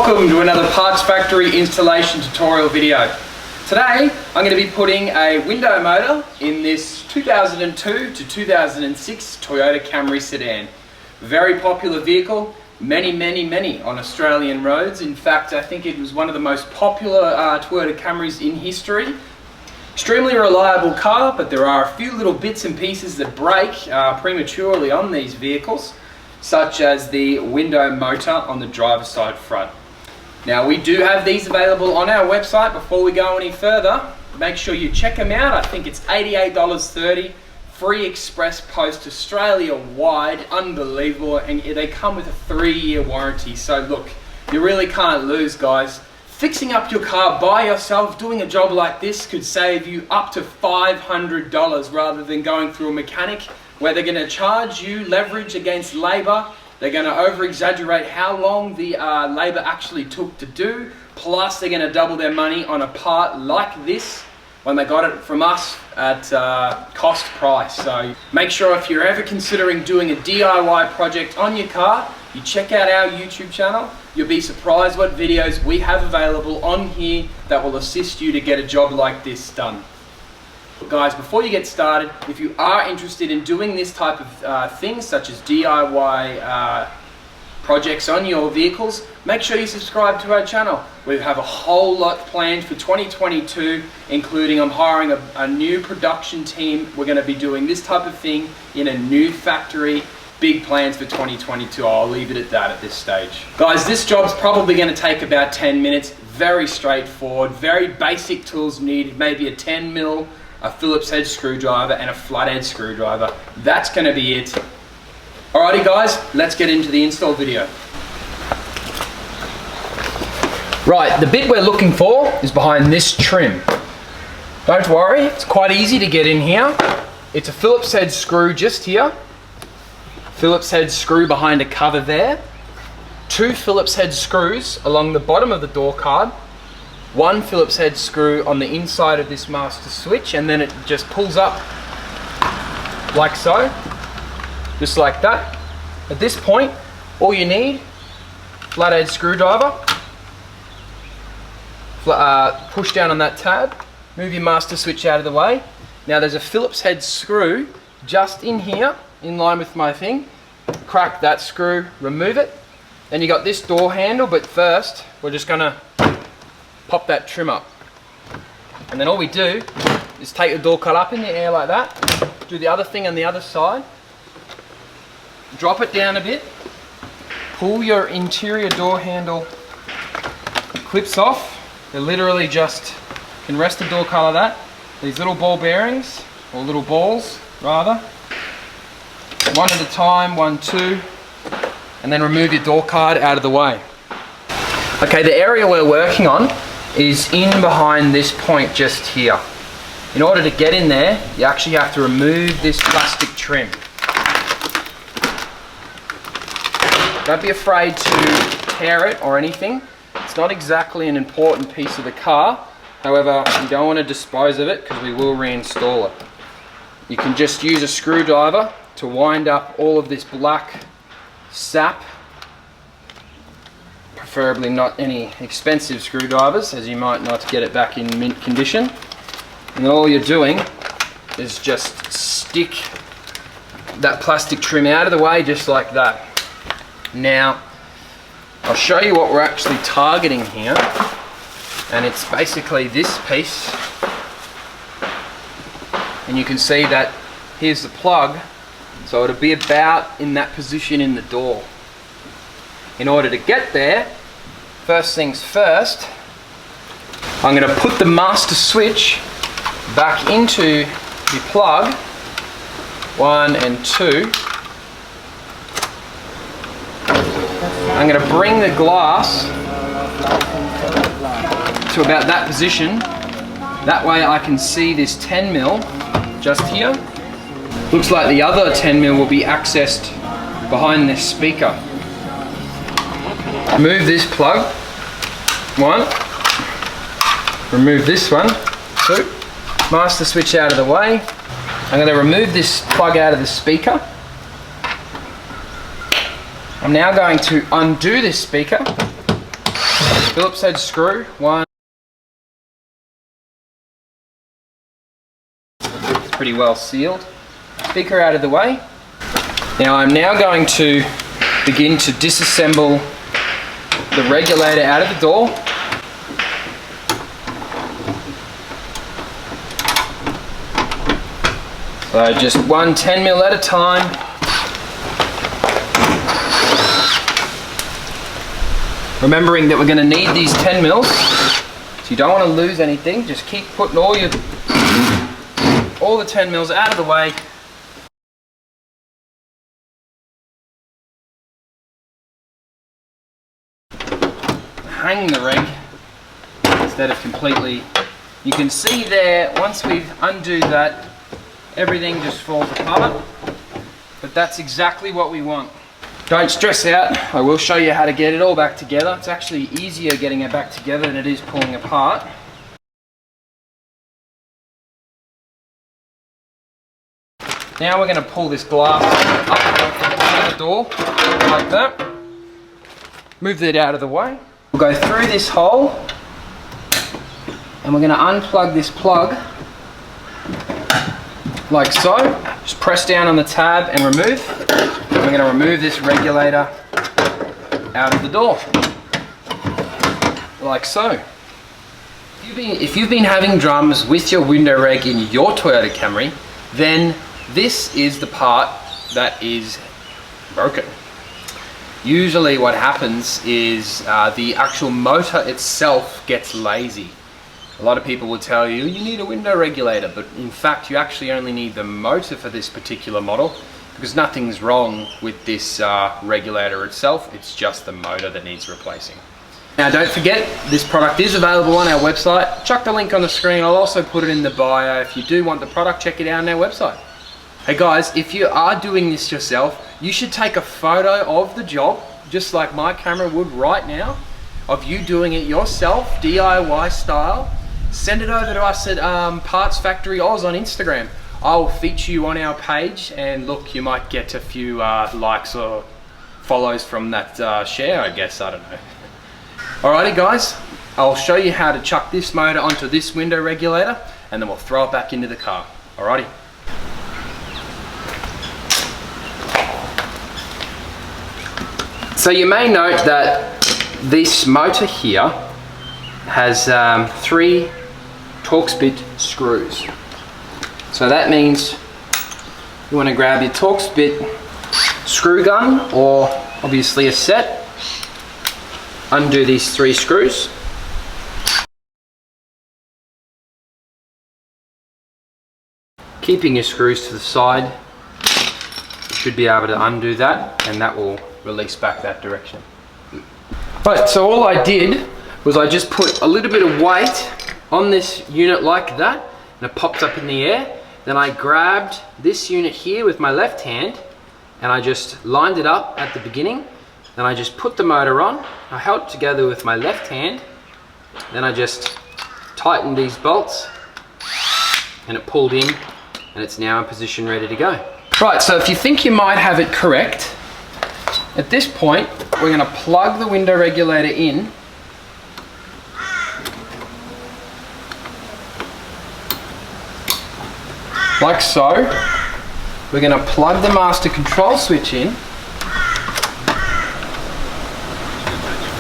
Welcome to another Parts Factory installation tutorial video. Today I'm going to be putting a window motor in this 2002 to 2006 Toyota Camry sedan. Very popular vehicle, many on Australian roads. In fact, I think it was one of the most popular Toyota Camrys in history. Extremely reliable car, but there are a few little bits and pieces that break prematurely on these vehicles, such as the window motor on the driver's side front. Now, we do have these available on our website. Before we go any further, make sure you check them out. I think it's $88.30, free express post Australia wide, unbelievable, and they come with a 3-year warranty. So look, you really can't lose, guys. Fixing up your car by yourself, doing a job like this could save you up to $500 rather than going through a mechanic where they're going to charge you leverage against labour. They're going to over-exaggerate how long the labour actually took to do, plus they're going to double their money on a part like this when they got it from us at cost price. So make sure if you're ever considering doing a DIY project on your car, you check out our YouTube channel. You'll be surprised what videos we have available on here that will assist you to get a job like this done. Guys, before you get started, if you are interested in doing this type of things, such as DIY projects on your vehicles, make sure you subscribe to our channel. We have a whole lot planned for 2022, including I'm hiring a new production team. We're going to be doing this type of thing in a new factory. Big plans for 2022. I'll leave it at that at this stage. Guys, this job's probably going to take about 10 minutes. Very straightforward, very basic tools needed, maybe a 10mm, a Phillips head screwdriver and a flathead screwdriver. That's going to be it. Alrighty guys, let's get into the install video. Right, the bit we're looking for is behind this trim. Don't worry, it's quite easy to get in here. It's a Phillips head screw just here. Phillips head screw behind a cover there. 2 Phillips head screws along the bottom of the door card. 1 Phillips head screw on the inside of this master switch, and then it just pulls up like so, just like that. At this point, all you need, flathead screwdriver, push down on that tab, move your master switch out of the way. Now there's a Phillips head screw just in here, in line with my thing. Crack that screw, remove it. Then you got this door handle, but first we're just gonna pop that trim up. And then all we do is take the door cut up in the air like that, do the other thing on the other side, drop it down a bit, pull your interior door handle clips off. They're literally just, you can rest the door cut like that. These little ball bearings, or little balls rather. One at a time, 1, 2, and then remove your door card out of the way. Okay, the area we're working on is in behind this point just here. In order to get in there, you actually have to remove this plastic trim. Don't be afraid to tear it or anything. It's not exactly an important piece of the car. However, you don't want to dispose of it because we will reinstall it. You can just use a screwdriver to wind up all of this black sap, preferably not any expensive screwdrivers, as you might not get it back in mint condition. And then all you're doing is just stick that plastic trim out of the way just like that. Now I'll show you what we're actually targeting here, and it's basically this piece, and you can see that here's the plug. So it'll be about in that position in the door. In order to get there, first things first, I'm going to put the master switch back into the plug, 1 and 2. I'm going to bring the glass to about that position. That way I can see this 10mm just here. Looks like the other 10mm will be accessed behind this speaker. Remove this plug, 1. Remove this one, 2. Master switch out of the way. I'm going to remove this plug out of the speaker. I'm now going to undo this speaker Phillips head screw, one. It's pretty well sealed. Speaker out of the way. Now I'm going to begin to disassemble the regulator out of the door. So just one 10mm at a time. Remembering that we're going to need these 10mm, so you don't want to lose anything. Just keep putting all the 10mm out of the way. Hang the reg instead of completely. You can see there, once we undo that, everything just falls apart, but that's exactly what we want. Don't stress out, I will show you how to get it all back together. It's actually easier getting it back together than it is pulling apart. Now we're going to pull this glass up out of the door, like that. Move it out of the way. We'll go through this hole, and we're going to unplug this plug, like so. Just press down on the tab and remove. We're going to remove this regulator out of the door, like so. If you've been having drums with your window reg in your Toyota Camry, then this is the part that is broken. Usually what happens is the actual motor itself gets lazy. A lot of people will tell you, you need a window regulator, but in fact you actually only need the motor for this particular model, because nothing's wrong with this regulator itself, it's just the motor that needs replacing. Now don't forget, this product is available on our website. Chuck the link on the screen, I'll also put it in the bio. If you do want the product, check it out on our website. Hey guys, if you are doing this yourself, you should take a photo of the job, just like my camera would right now, of you doing it yourself, DIY style. Send it over to us at Parts Factory Oz on Instagram. I'll feature you on our page, and look, you might get a few likes or follows from that share, I guess, I don't know. Alrighty guys, I'll show you how to chuck this motor onto this window regulator, and then we'll throw it back into the car. Alrighty. So you may note that this motor here has 3 Torx bit screws. So that means you want to grab your Torx bit screw gun, or obviously a set, undo these 3 screws, keeping your screws to the side. You should be able to undo that, and that will release back that direction. Right, so all I did was I just put a little bit of weight on this unit like that, and it popped up in the air. Then I grabbed this unit here with my left hand, and I just lined it up at the beginning. Then I just put the motor on, I held it together with my left hand, then I just tightened these bolts, and it pulled in, and it's now in position ready to go. Right, so if you think you might have it correct, at this point, we're going to plug the window regulator in. Like so. We're going to plug the master control switch in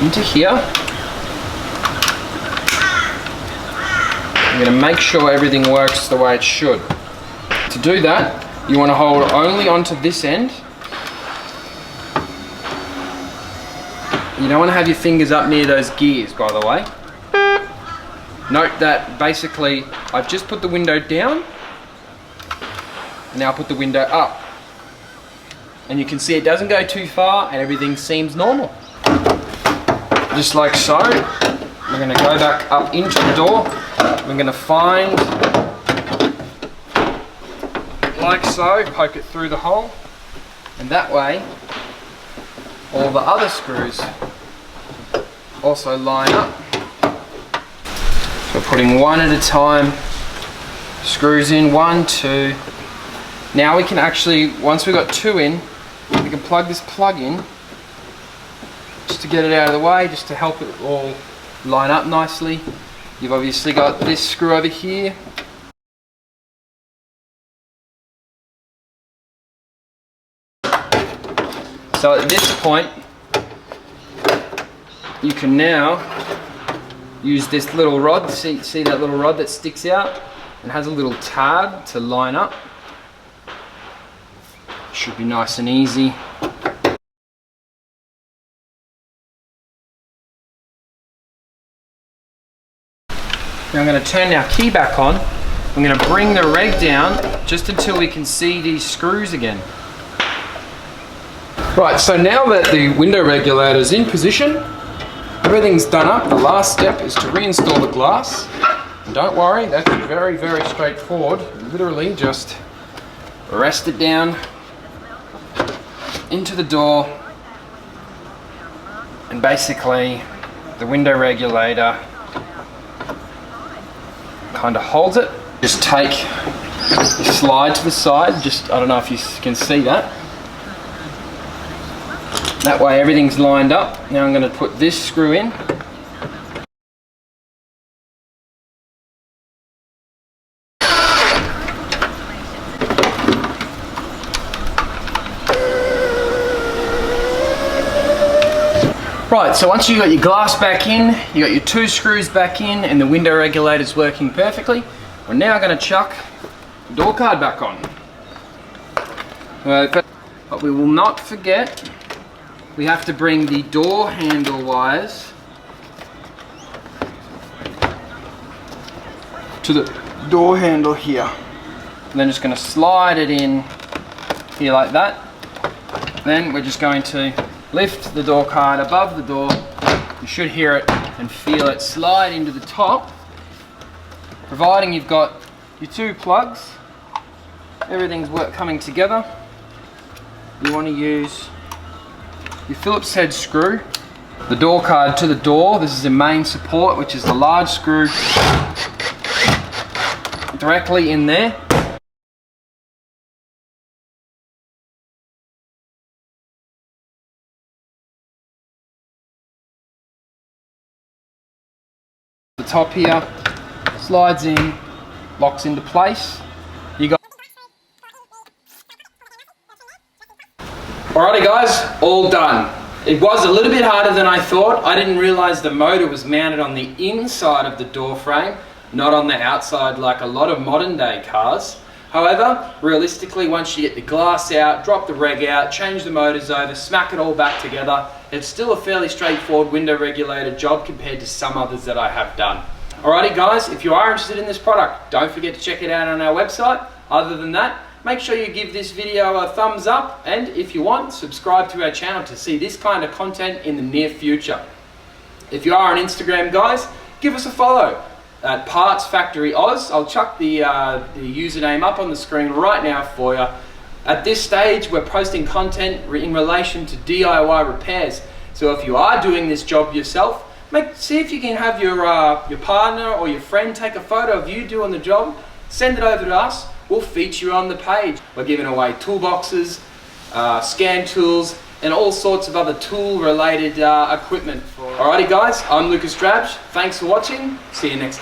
into here. I'm going to make sure everything works the way it should. To do that, you want to hold only onto this end. You don't want to have your fingers up near those gears, by the way. Note that basically I've just put the window down, and now I'll put the window up. And you can see it doesn't go too far and everything seems normal. Just like so. We're going to go back up into the door. We're going to find, like so, poke it through the hole, and that way all the other screws also line up. So we're putting one at a time, screws in, 1, 2. Now we can actually, once we've got 2 in, we can plug this plug in, just to get it out of the way, just to help it all line up nicely. You've obviously got this screw over here. So at this point, you can now use this little rod. See that little rod that sticks out and has a little tab to line up. Should be nice and easy. Now I'm going to turn our key back on. I'm going to bring the reg down just until we can see these screws again. Right, so now that the window regulator is in position, everything's done up. The last step is to reinstall the glass. And don't worry, that's very, very straightforward. Literally just rest it down into the door, and basically the window regulator kind of holds it. Just take the slide to the side, I don't know if you can see that. That way everything's lined up. Now I'm going to put this screw in. Right, so once you got your glass back in, you got your two screws back in, and the window regulator's working perfectly, we're now going to chuck the door card back on. But we will not forget, we have to bring the door handle wires to the door handle here. And then just going to slide it in here like that. Then we're just going to lift the door card above the door. You should hear it and feel it slide into the top. Providing you've got your two plugs, everything's coming together. You want to use your Phillips head screw, the door card to the door. This is the main support, which is the large screw directly in there. The top here slides in, locks into place. You got. Alrighty guys, all done. It was a little bit harder than I thought. I didn't realize the motor was mounted on the inside of the door frame, not on the outside like a lot of modern day cars. However, realistically, once you get the glass out, drop the reg out, change the motors over, smack it all back together, it's still a fairly straightforward window regulator job compared to some others that I have done. Alrighty guys, if you are interested in this product, don't forget to check it out on our website. Other than that, make sure you give this video a thumbs up, and if you want, subscribe to our channel to see this kind of content in the near future. If you are on Instagram guys, give us a follow at Parts Factory Oz. I'll chuck the username up on the screen right now for you. At this stage, we're posting content in relation to DIY repairs. So if you are doing this job yourself, see if you can have your partner or your friend take a photo of you doing the job, send it over to us, we'll feature you on the page. We're giving away toolboxes, scan tools, and all sorts of other tool related equipment. Alrighty guys, I'm Lucas Drabsch, thanks for watching, see you next time.